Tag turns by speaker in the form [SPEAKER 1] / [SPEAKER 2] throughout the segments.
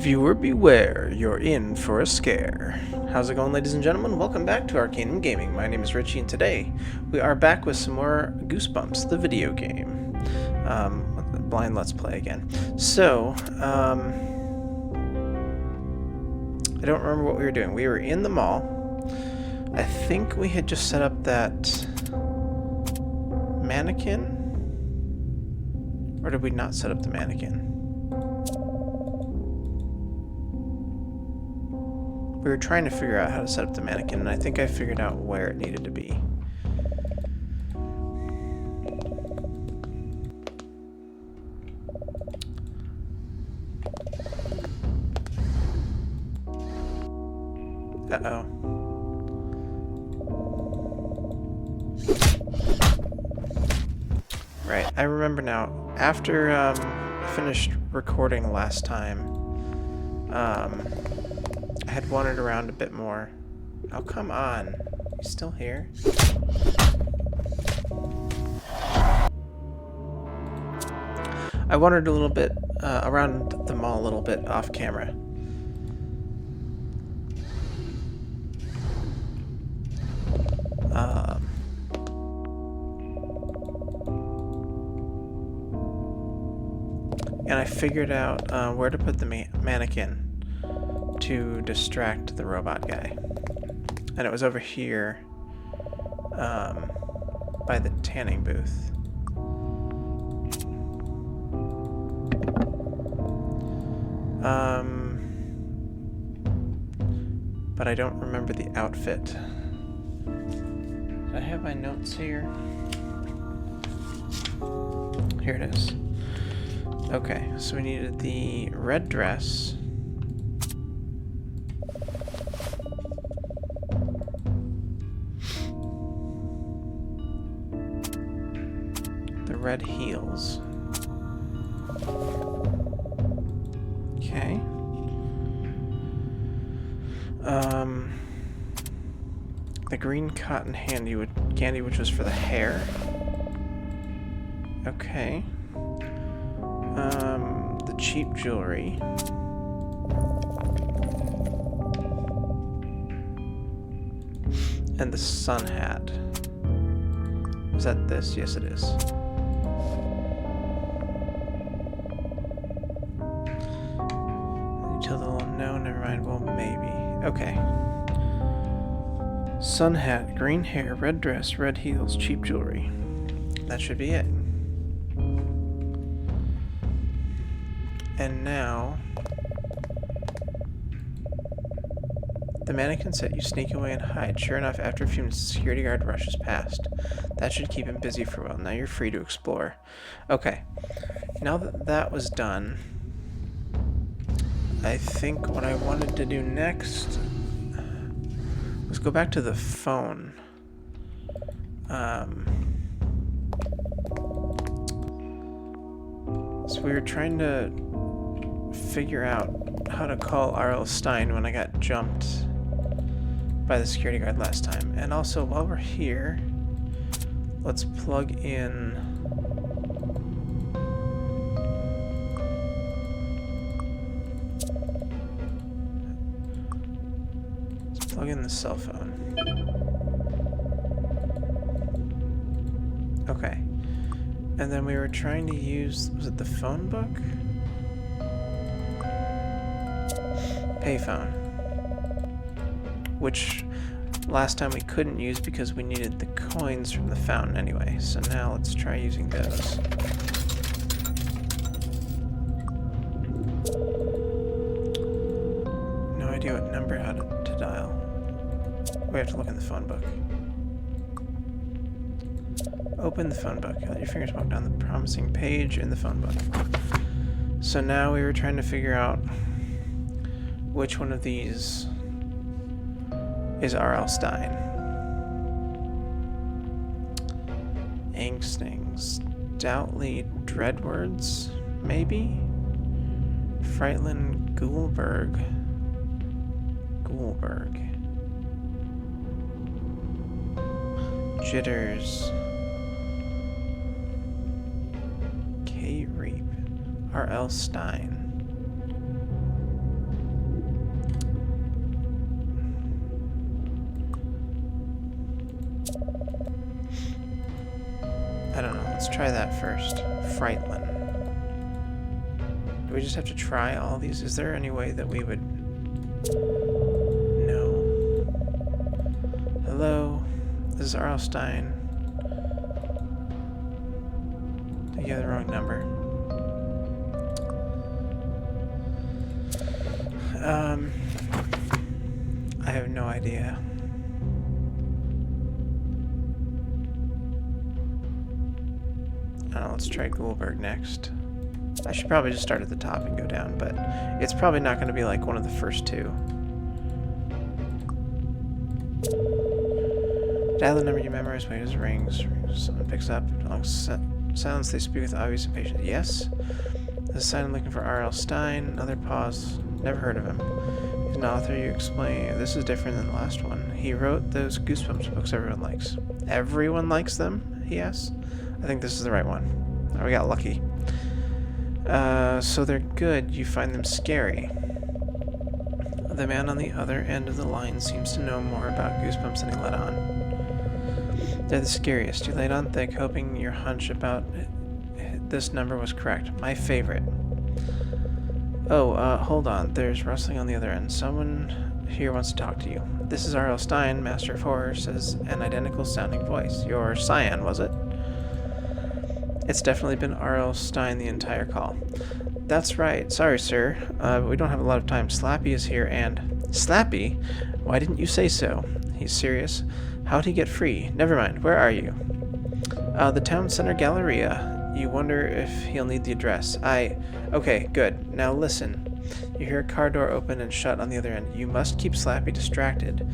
[SPEAKER 1] Viewer beware, you're in for a scare. How's it going, ladies and gentlemen? Welcome back to Arcanum Gaming. My name is Richie, and today we are back with some more Goosebumps, the video game. Blind Let's Play again. So, I don't remember what we were doing. We were in the mall. I think we had just set up that mannequin. Or did we not set up the mannequin? We were trying to figure out how to set up the mannequin, and I think I figured out where it needed to be. Uh-oh. Right, I remember now. After I finished recording last time, I had wandered around a bit more. Oh, come on. You still here? I wandered a little bit around the mall a little bit off camera. And I figured out where to put the mannequin to distract the robot guy. And it was over here by the tanning booth. But I don't remember the outfit. Do I have my notes here? Here it is. Okay, so we needed the red dress. The red heels. Okay. The green cotton candy, which was for the hair. Okay. The cheap jewelry. And the sun hat. Is that this? Yes, it is. Until the no, never mind. Well, maybe. Okay. Sun hat, green hair, red dress, red heels, cheap jewelry. That should be it. And now, the mannequin set you sneak away and hide. Sure enough, after a few minutes, the security guard rushes past. That should keep him busy for a while. Now you're free to explore. Okay. Now that that was done, I think what I wanted to do next was go back to the phone. So we were trying to figure out how to call R.L. Stein when I got jumped by the security guard last time. And also, while we're here, let's plug in the cell phone. Okay. And then we were trying to use, was it the phone book? Payphone. Which last time we couldn't use because we needed the coins from the fountain anyway. So now let's try using those. No idea what number to dial. We have to look in the phone book. Open the phone book. Let your fingers walk down the promising page in the phone book. So now we were trying to figure out which one of these is R.L. Stein. Angsting, stoutly Dreadwords, maybe? Frightlin Ghoulberg. Jitters. K. Reap. R.L. Stein. try that first. Frightlin. Do we just have to try all these? Is there any way that we would... No. Hello? This is R.L. Stein. You have the wrong number. I have no idea. Let's try Goldberg next. I should probably just start at the top and go down, but it's probably not going to be like one of the first two. Dial the number you memorize, wait as rings. Someone picks up. Sounds they speak with obvious impatience. Yes? There's a sign I'm looking for R.L. Stein. Another pause. Never heard of him. He's an author, you explain. This is different than the last one. He wrote those Goosebumps books everyone likes. Everyone likes them? He asks. I think this is the right one. Oh, we got lucky. So they're good. You find them scary. The man on the other end of the line seems to know more about Goosebumps than he let on. They're the scariest. You laid on thick, hoping your hunch about this number was correct. My favorite. Oh, hold on. There's rustling on the other end. Someone here wants to talk to you. This is R.L. Stein, Master of Horror, says an identical sounding voice. Your Cyan, was it? It's definitely been R.L. Stein the entire call. That's right. Sorry, sir. We don't have a lot of time. Slappy is here and... Slappy? Why didn't you say so? He's serious. How'd he get free? Never mind. Where are you? The town center Galleria. You wonder if he'll need the address. Okay, good. Now listen. You hear a car door open and shut on the other end. You must keep Slappy distracted.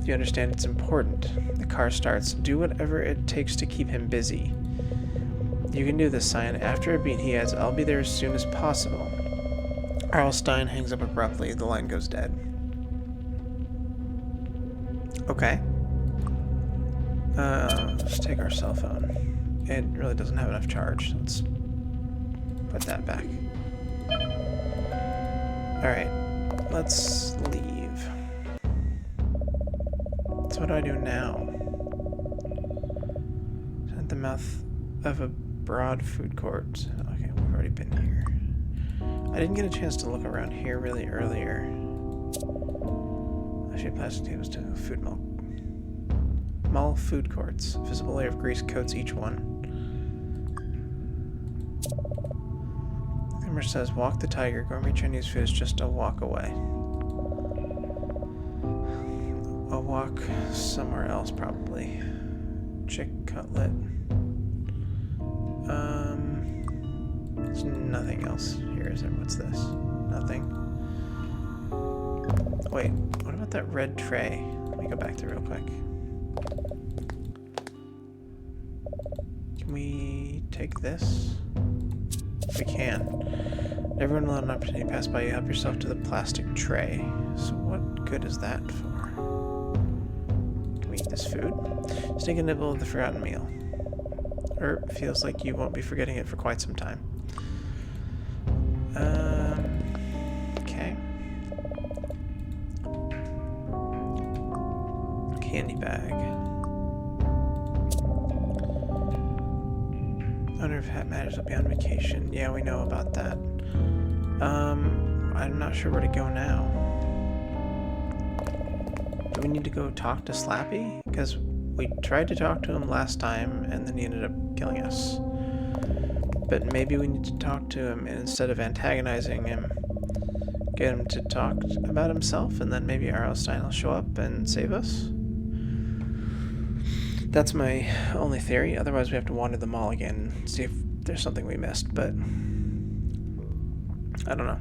[SPEAKER 1] You understand it's important. The car starts. Do whatever it takes to keep him busy. You can do this, Cyan. After a beat, he adds, I'll be there as soon as possible. R.L. Stein hangs up abruptly. The line goes dead. Okay. Let's take our cell phone. It really doesn't have enough charge. Let's put that back. Alright. Let's leave. So what do I do now? At the mouth of a broad food court. Okay, we've already been here. I didn't get a chance to look around here really earlier. Actually, plastic tables to food mall. Mall food courts. A visible layer of grease coats each one. The number says, walk the tiger. Gourmet Chinese food is just a walk away. A walk somewhere else, probably. Chick cutlet. There's nothing else here, is there? What's this? Nothing. Wait, what about that red tray? Let me go back there real quick. Can we take this? We can. Everyone will have an opportunity to pass by you. Help yourself to the plastic tray. So what good is that for? Can we eat this food? Just take a nibble of the forgotten meal. Feels like you won't be forgetting it for quite some time. Okay. Candy bag. Owner of Hat Matters will be on vacation. Yeah, we know about that. I'm not sure where to go now. Do we need to go talk to Slappy? Because we tried to talk to him last time, and then he ended up killing us. But maybe we need to talk to him, and instead of antagonizing him, get him to talk about himself, and then maybe R.L. Stein will show up and save us? That's my only theory. Otherwise, we have to wander the mall again and see if there's something we missed, but I don't know.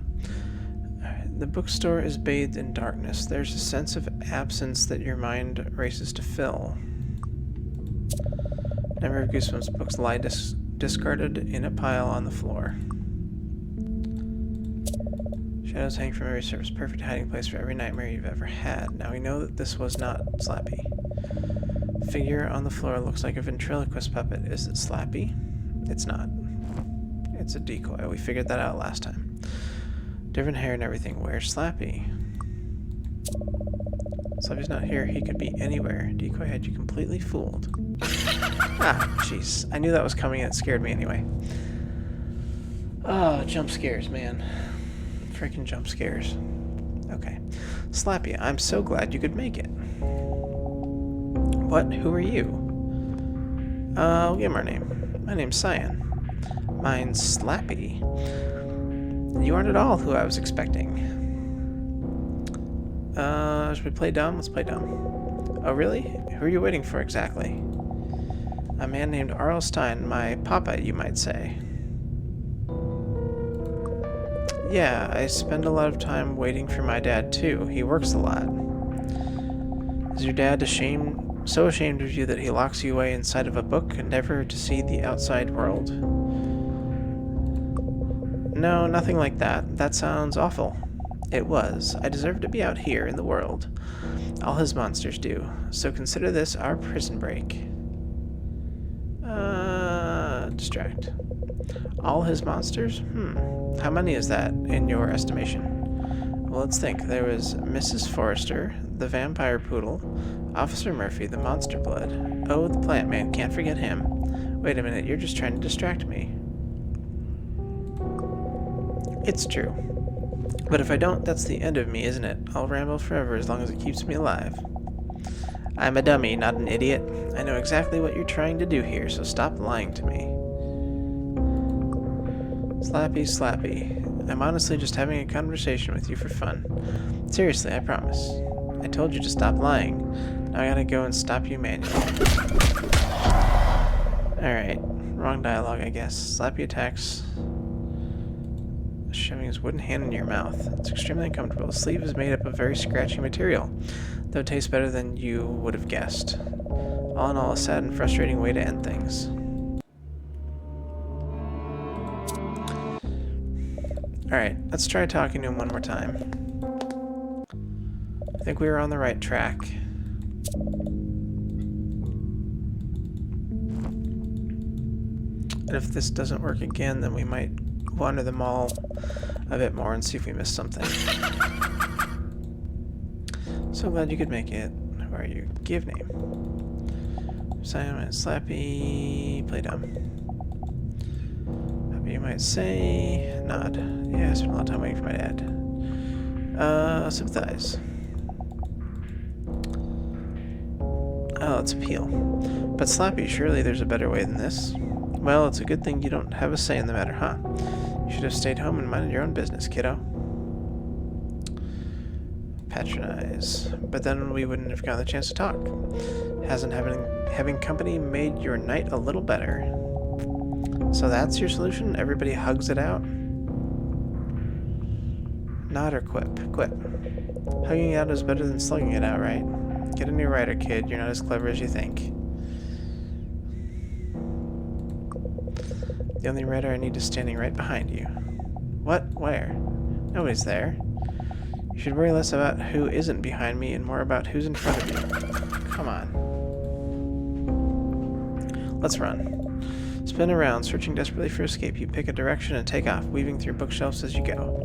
[SPEAKER 1] The bookstore is bathed in darkness. There's a sense of absence that your mind races to fill. Number of Goosebumps books lie discarded in a pile on the floor. Shadows hang from every surface. Perfect hiding place for every nightmare you've ever had. Now we know that this was not Slappy. Figure on the floor looks like a ventriloquist puppet. Is it Slappy? It's not. It's a decoy. We figured that out last time. Different hair and everything. Where's Slappy? Slappy's not here. He could be anywhere. Decoy had you completely fooled. Ah, jeez. I knew that was coming and it scared me anyway. Oh, jump scares, man. Freaking jump scares. Okay. Slappy, I'm so glad you could make it. What? Who are you? I'll give him our name. My name's Cyan. Mine's Slappy. You aren't at all who I was expecting. Should we play dumb? Let's play dumb. Oh, really? Who are you waiting for exactly? A man named Arl Stein, my papa, you might say. Yeah, I spend a lot of time waiting for my dad, too. He works a lot. Is your dad so ashamed of you that he locks you away inside of a book and never to see the outside world? No, nothing like that. That sounds awful. It was. I deserve to be out here in the world. All his monsters do. So consider this our prison break. Distract. All his monsters? How many is that, in your estimation? Well, let's think. There was Mrs. Forrester, the vampire poodle, Officer Murphy, the monster blood. Oh, the plant man, can't forget him. Wait a minute, you're just trying to distract me. It's true. But if I don't, that's the end of me, isn't it? I'll ramble forever as long as it keeps me alive. I'm a dummy, not an idiot. I know exactly what you're trying to do here, so stop lying to me. Slappy, Slappy. I'm honestly just having a conversation with you for fun. Seriously, I promise. I told you to stop lying. Now I gotta go and stop you manually. Alright. Wrong dialogue, I guess. Slappy attacks, shoving his wooden hand in your mouth. It's extremely uncomfortable. The sleeve is made up of very scratchy material, though it tastes better than you would have guessed. All in all, a sad and frustrating way to end things. Alright, let's try talking to him one more time. I think we were on the right track. And if this doesn't work again, then we might wander the mall a bit more and see if we missed something. So glad you could make it. Who are you? Give name. Simon, Slappy, play dumb. Happy you might say. Nod. Yeah, I spent a lot of time waiting for my dad. Sympathize. Oh, let's appeal. But Slappy, surely there's a better way than this. Well, it's a good thing you don't have a say in the matter, huh? You should have stayed home and minded your own business, kiddo. Patronize. But then we wouldn't have gotten the chance to talk. Hasn't having company made your night a little better? So that's your solution? Everybody hugs it out? Nod or quip? Quip. Hugging it out is better than slugging it out, right? Get a new writer, kid. You're not as clever as you think. The only writer I need is standing right behind you. What? Where? Nobody's there. You should worry less about who isn't behind me and more about who's in front of you. Come on. Let's run. Spin around, searching desperately for escape. You pick a direction and take off, weaving through bookshelves as you go.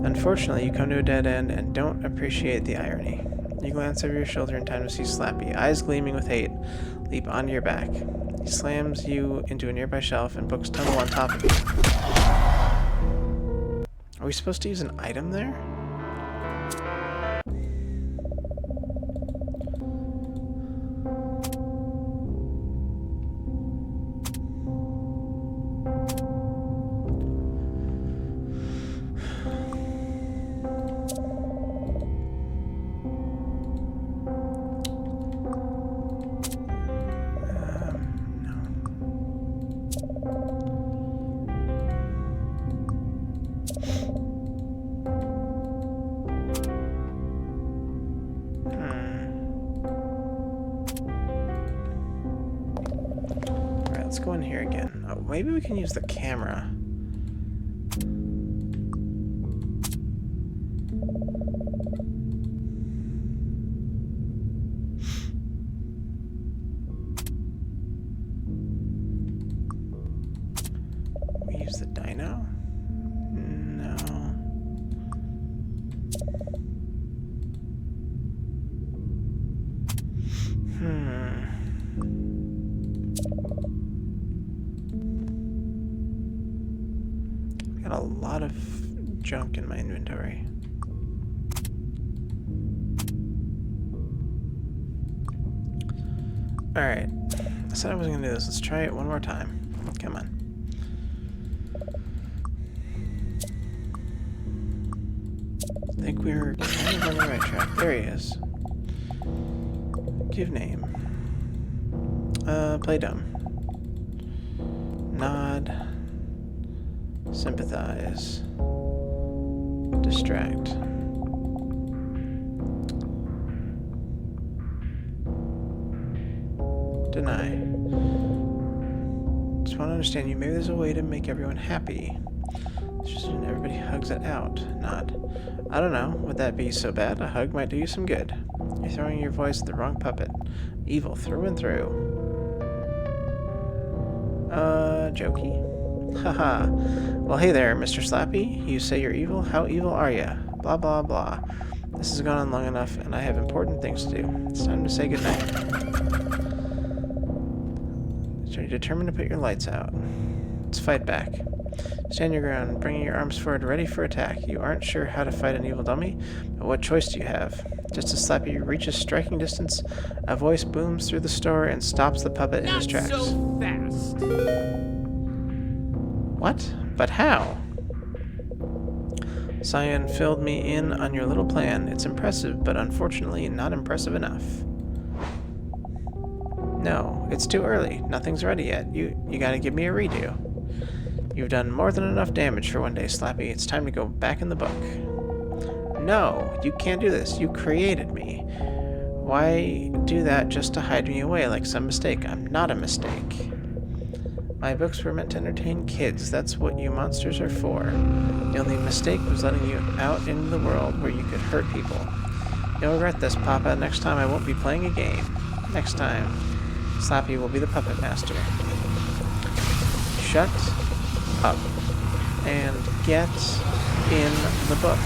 [SPEAKER 1] Unfortunately, you come to a dead end and don't appreciate the irony. You glance over your shoulder in time to see Slappy, eyes gleaming with hate, leap onto your back. He slams you into a nearby shelf and books tumble on top of you. Are we supposed to use an item there? Let's go in here again. Oh, maybe we can use the camera. We use the dino? No. junk in my inventory. Alright. I said I wasn't gonna do this. Let's try it one more time. Come on. I think we're kind of on the right track. There he is. Give name. Play dumb. Nod. Sympathize. Distract. Deny. Just want to understand you. Maybe there's a way to make everyone happy. It's just when everybody hugs it out. Nod. I don't know. Would that be so bad? A hug might do you some good. You're throwing your voice at the wrong puppet. Evil through and through. Jokey? Haha. Well, hey there, Mr. Slappy. You say you're evil? How evil are ya? Blah, blah, blah. This has gone on long enough, and I have important things to do. It's time to say goodnight. So you're determined to put your lights out. Let's fight back. Stand your ground, bringing your arms forward, ready for attack. You aren't sure how to fight an evil dummy, but what choice do you have? Just as Slappy reaches striking distance, a voice booms through the store and stops the puppet in his tracks.
[SPEAKER 2] Not so fast!
[SPEAKER 1] What? But how? Cyan filled me in on your little plan. It's impressive, but unfortunately not impressive enough. No, it's too early. Nothing's ready yet. You gotta give me a redo. You've done more than enough damage for one day, Slappy. It's time to go back in the book. No, you can't do this. You created me. Why do that just to hide me away like some mistake? I'm not a mistake. My books were meant to entertain kids. That's what you monsters are for. The only mistake was letting you out into the world where you could hurt people. You'll regret this, Papa. Next time I won't be playing a game. Next time, Slappy will be the puppet master. Shut up and get in the book.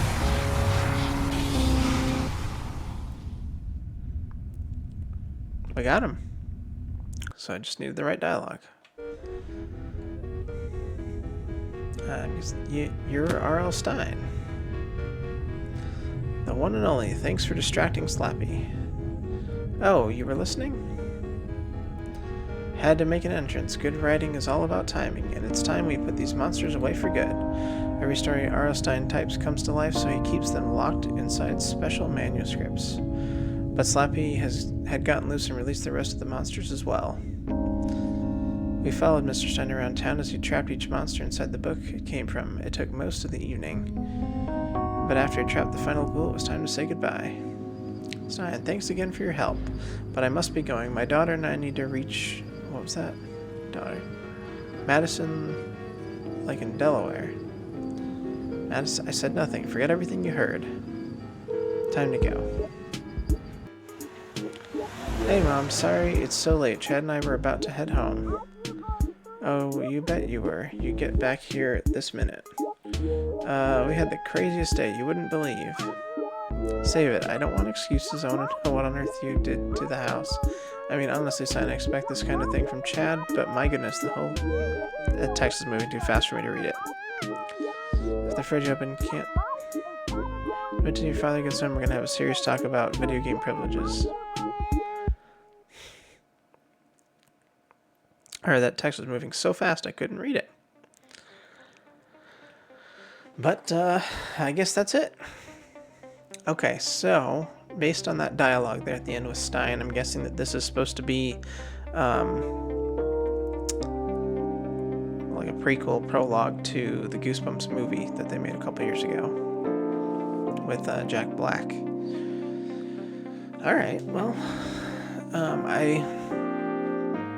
[SPEAKER 1] We got him. So I just needed the right dialogue. You're R.L. Stein. The one and only. Thanks for distracting Slappy. Oh, you were listening? Had to make an entrance. Good writing is all about timing, and it's time we put these monsters away for good. Every story R.L. Stein types comes to life, so he keeps them locked inside special manuscripts. But Slappy had gotten loose and released the rest of the monsters as well. We followed Mr. Stein around town as he trapped each monster inside the book it came from. It took most of the evening. But after he trapped the final ghoul, it was time to say goodbye. Stein, thanks again for your help. But I must be going. My daughter and I need to reach... What was that? Daughter. Madison, like in Delaware. Madison, I said nothing. Forget everything you heard. Time to go. Hey, Mom. Sorry it's so late. Chad and I were about to head home. Oh, you bet you were. You get back here this minute. We had the craziest day. You wouldn't believe. Save it. I don't want excuses. I want to know what on earth you did to the house. I mean, honestly, son, I expect this kind of thing from Chad, but my goodness, that text is moving too fast for me to read it. If the fridge open, can't... Wait till your father gets home. We're going to have a serious talk about video game privileges. Or that text was moving so fast I couldn't read it. But, I guess that's it. Okay, so, based on that dialogue there at the end with Stein, I'm guessing that this is supposed to be, like a prequel prologue to the Goosebumps movie that they made a couple years ago with Jack Black. Alright, well, I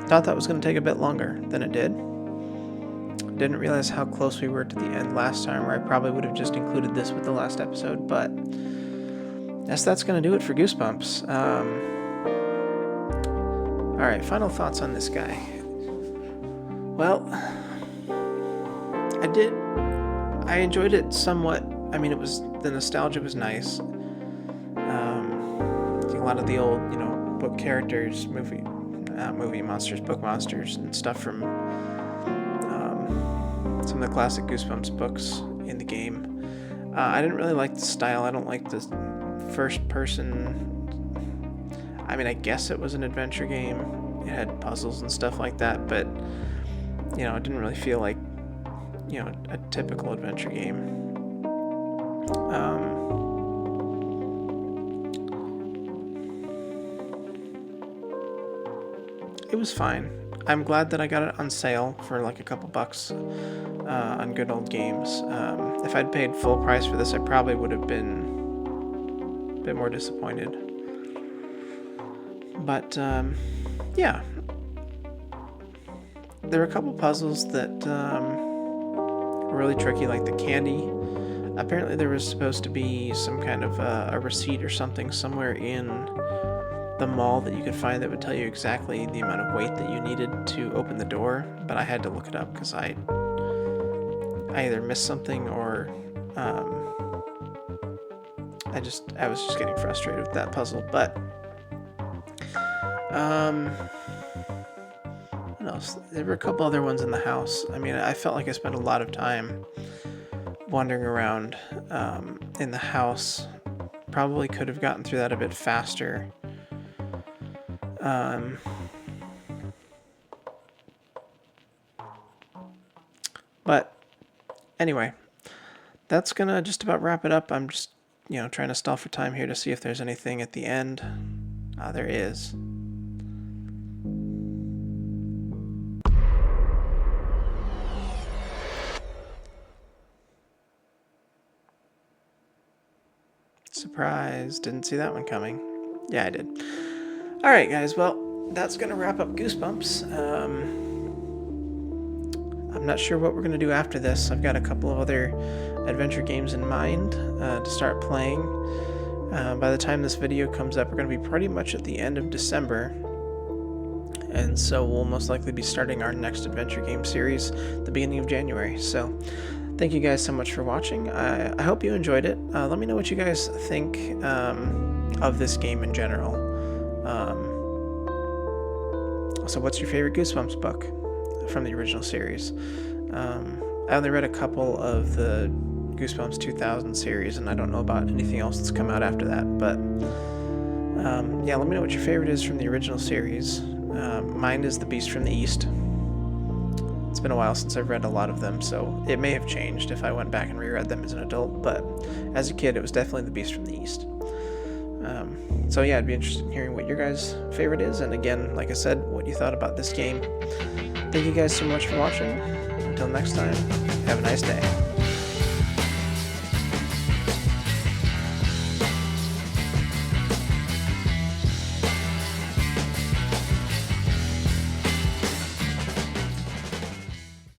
[SPEAKER 1] thought that was going to take a bit longer than it did. Didn't realize how close we were to the end last time, or I probably would have just included this with the last episode, but I guess that's going to do it for Goosebumps. Alright, final thoughts on this guy. Well, I enjoyed it somewhat. I mean, the nostalgia was nice. A lot of the old, book characters, movie monsters, book monsters, and stuff from some of the classic Goosebumps books in the game. I didn't really like the style. I don't like the first person. I mean, I guess it was an adventure game. It had puzzles and stuff like that, but you know, it didn't really feel like, you know, a typical adventure game. It was fine. I'm glad that I got it on sale for like a couple bucks on Good Old Games. If I'd paid full price for this, I probably would have been a bit more disappointed. But yeah, there were a couple puzzles that were really tricky, like the candy. Apparently there was supposed to be some kind of a receipt or something somewhere in the mall that you could find that would tell you exactly the amount of weight that you needed to open the door, but I had to look it up because I either missed something or I was just getting frustrated with that puzzle. But what else? There were a couple other ones in the house. I mean, I felt like I spent a lot of time wandering around in the house. Probably could have gotten through that a bit faster. But anyway, that's gonna just about wrap it up. I'm just, you know, trying to stall for time here to see if there's anything at the end. There is. Surprise, didn't see that one coming. Yeah, I did. Alright guys, well, that's gonna wrap up Goosebumps. I'm not sure what we're gonna do after this. I've got a couple of other adventure games in mind to start playing. By the time this video comes up, we're gonna be pretty much at the end of December. And so we'll most likely be starting our next adventure game series at the beginning of January. So thank you guys so much for watching. I hope you enjoyed it. Let me know what you guys think of this game in general. So what's your favorite Goosebumps book from the original series? I only read a couple of the Goosebumps 2000 series, and I don't know about anything else that's come out after that. But yeah, let me know what your favorite is from the original series. Mine is The Beast from the East. It's been a while since I've read a lot of them, so it may have changed if I went back and reread them as an adult, but as a kid it was definitely The Beast from the East. So yeah, I'd be interested in hearing what your guys' favorite is, and again, like I said, what you thought about this game. Thank you guys so much for watching. Until next time, have a nice day.